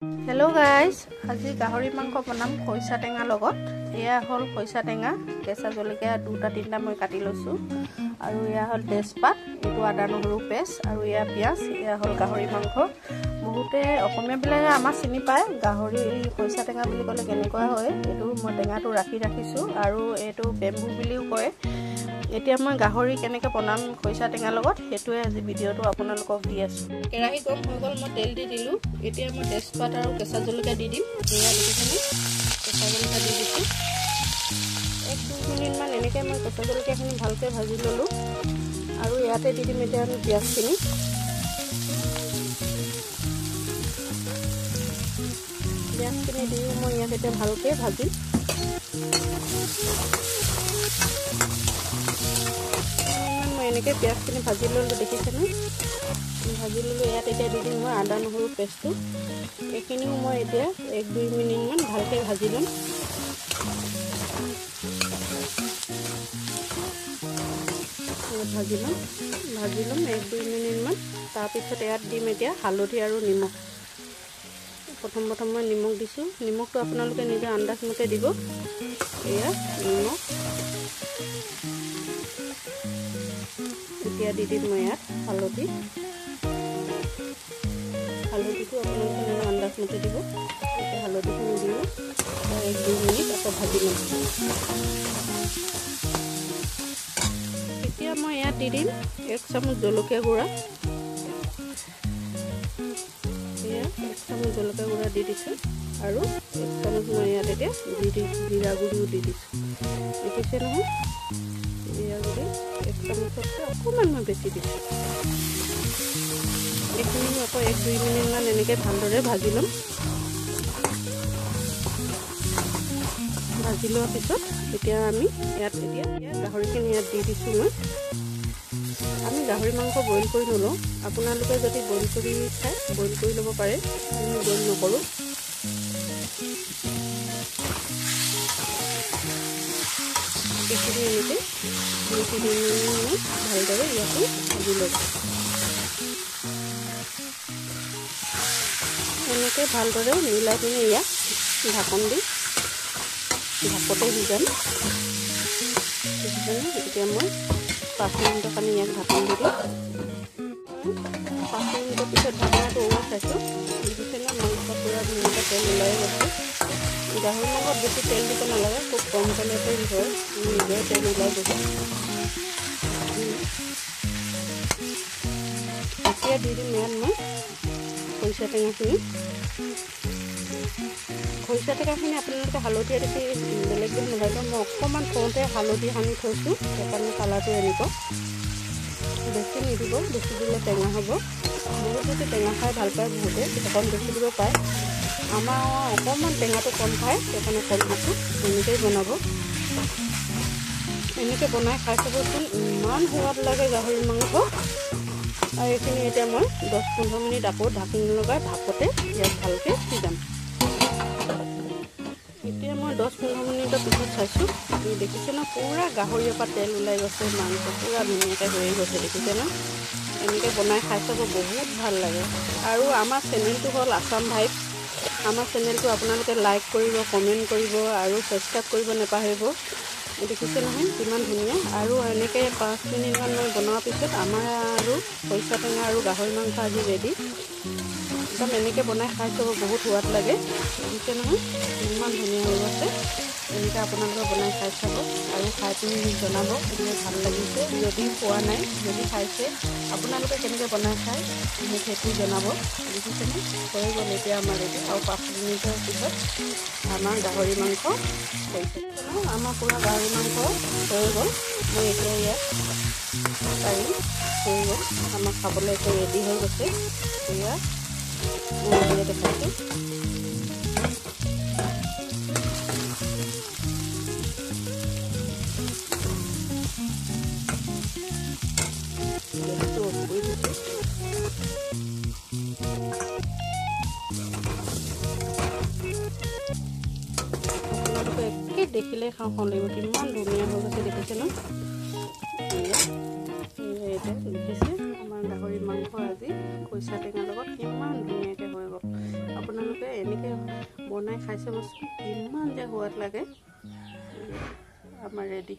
Hello guys, আজি গাহৰি মাংস বনাম খৈছা টেঙা লগত। এয়া হল খৈছা টেঙা, কেঁচা জলকীয়া দুটা তিনটা মই কাটি লৈছো আৰু এয়া হল তেজপাত, এটো আদা নহৰু পেষ্ট আৰু এয়া পিয়াজ। এয়া হল গাহৰি মাংস। বহুতে অসমীয়া বিলাকে আমাৰ চিনি পায় গাহৰি খৈছা টেঙা বুলি ক'লে কেনেকুৱা হয়। এটো মই টেঙাটো ৰাখিছো আৰু এটো বেম্বু বুলিও কয়। এতিয়া মই গাহৰি কেনেকৈ বনাম খৈছা টেঙা লগত হেতুৱে আজি ভিডিওটো আপোনালোকক দি আছো। কেৰাহী গৰম হৈ গল, মই তেল দি দিলো। এতিয়া মই তেজপাত আৰু কেঁচা জলকীয়া দি দিম। এয়া দেখিছেনে, কেঁচা জলকীয়া দি দিছো। 1-2 মিনিট মান এনেকৈ মই কেঁচা জলকীয়াখিনি ভালকৈ ভাজি ললো আৰু ইয়াতে দি দিম এতিয়া আমি পিঁয়াজখিনি। পিঁয়াজখিনি দি মই ইয়াত এতিয়া ভালকৈ ভাজিম। মই এনেকৈ পিঁয়াজখিনি ভাজি ল'লোঁ, দেখিছেনে ভাজি ল'লোঁ। ইয়াত এতিয়া দি দিম মই আদা নহৰু পেষ্টটো। এইখিনিও মই এতিয়া 1-2 মিনিটমান ভালকৈ ভাজি ল'ম। ভাজি ল'ম 1-2 মিনিটমান। তাৰপিছত ইয়াত দিম এতিয়া হালধি আৰু নিমখ। প্ৰথম মই নিমখ দিছোঁ। নিমখটো আপোনালোকে নিজৰ আন্দাজ মতে দিব। এয়া নিমখ। এতিয়া দি দিম মই ইয়াত হালধিটো আপোনালোকে নিজৰ আন্দাজ মতে দিব। এতিয়া হালধিখিনি দিওঁ 1-2 মিনিট আকৌ ভাজি ল'ম। এতিয়া মই ইয়াত দি দিম 1 চামুচ জলকীয়া গুড়া। এয়া 1 চামুচ জলকীয়া গুড়া দি দিছোঁ আৰু 1 চামুচ মই ইয়াত এতিয়া জিৰা গুড়িও দি দিছোঁ। দেখিছে নহয়, জিৰা গুড়ি 1 চামুচতকৈ অকণমান মই বেছি দিছোঁ। এইখিনি আকৌ 1-2 মিনিটমান এনেকৈ ভালদৰে ভাজি ল'ম। ভাজি লোৱাৰ পিছত এতিয়া আমি ইয়াত গাহৰিখিনি ইয়াত দি দিছোঁ মই। আমি গাহৰি মাংস বইল কৰি নলওঁ। আপোনালোকে যদি বইল কৰি খায় বইল কৰি ল'ব পাৰে, আমি বইল নকৰোঁ। এইখিনি এনেকৈ 2-3 মিনিট ভালদৰে ইয়াতো ভাজি ল'ব। এনেকৈ ভালদৰে মিলাই পিনি ইয়াত ঢাকন দি ভাপতে সিজাম। এতিয়া মই 5 মিনিটৰ কাৰণে ইয়াত ঢাকন দি দিম। 5 মিনিটৰ পিছত ঢাকনাটো ওলাই চাইছোঁ। দেখিছেনে মাংস পূৰা ধুনীয়াকৈ তেল ওলাই গৈছে। গাহৰি মাংসত বেছি তেল দিব নালাগে, খুব কম তেলতে হয়, নিজে তেল ওলাই গৈছে। এতিয়া দি দিম ইয়াত মই খৰিচা টেঙাখিনি। খৰিচা টেঙাখিনি আপোনালোকে হালধীয়া দেখি বেলেগ বেলেগ নালাগে। মই অকণমান থওঁতে হালধি সানি থৈছোঁ, সেইকাৰণে কালাৰটো এনেকুৱা। বেছি নিদিব, বেছি দিলে টেঙা হ'ব। বহুত যদি টেঙা খাই ভাল পায় বহুতে অকণ বেছি দিব পাৰে। আমাৰ অকণমান টেঙাটো কম খায়, সেইকাৰণে কম দিছোঁ। এনেকৈয়ে বনাব। এনেকৈ বনাই খাই চাবচোন, ইমান সোৱাদ লাগে গাহৰি মাংস। আৰু এইখিনি এতিয়া মই 10-15 মিনিট আকৌ ঢাকনি লগাই ভাপতে ইয়াত ভালকৈ সিজাম। এতিয়া মই 10-15 মিনিটৰ পিছত চাইছোঁ। দেখিছে ন, পূৰা গাহৰিৰ পৰা তেল ওলাই গৈছে, মাংস পূৰা ধুনীয়াকৈ হৈ গৈছে। দেখিছে ন, এনেকৈ বনাই খাই চাব, বহুত ভাল লাগে। আৰু আমাৰ চেনেলটো হ'ল আছাম ভাইব। আমাৰ চেনেলটো আপোনালোকে লাইক কৰিব, কমেণ্ট কৰিব আৰু ছাবস্ক্ৰাইব কৰিব নাপাহৰিব। দেখিছে নহয় কিমান ধুনীয়া। আৰু এনেকৈ 5 মিনিটমান মই বনোৱাৰ পিছত আমাৰ আৰু খৰিচা টেঙা আৰু গাহৰি মাংস আজি ৰেডি। একদম এনেকৈ বনাই খাই চাব, বহুত সোৱাদ লাগে। দেখিছে নহয় ইমান ধুনীয়া হৈ আছে। এনেকৈ আপোনালোকে বনাই খাই চাব আৰু খাই পিনি জনাব যে ভাল লাগিছে। যদি খোৱা নাই, যদি খাইছে, আপোনালোকে কেনেকৈ বনাই খায় মোক সেইটো জনাব। দেখিছেনে হৈ গ'ল এতিয়া আমাৰ ৰেডি। আৰু 5 মিনিটৰ পিছত আমাৰ গাহৰি মাংস হৈছে। আমাৰ পূৰা গাহৰি মাংস হৈ গ'ল। মই এতিয়া ইয়াত পাৰিম হৈ গ'ল। আমাৰ খাবলৈ এতিয়া ৰেডি হৈ গৈছে। এয়া মই এতিয়া দেখাইছোঁ। আপোনালোকে একে দেখিলে খাওঁ খাওঁ লাগিব, কিমান ধুনীয়া হৈ গৈছে। দেখিছে ন, এতিয়া দেখিছে আমাৰ গাহৰি মাংস আজি খৰিচা টেঙাৰ লগত কিমান ধুনীয়াকৈ হৈ গ'ল। থাকক আপোনালোকে এনেকৈ বনাই খাই চাবচোন কিমান যে সোৱাদ লাগে আমাৰ ৰেডি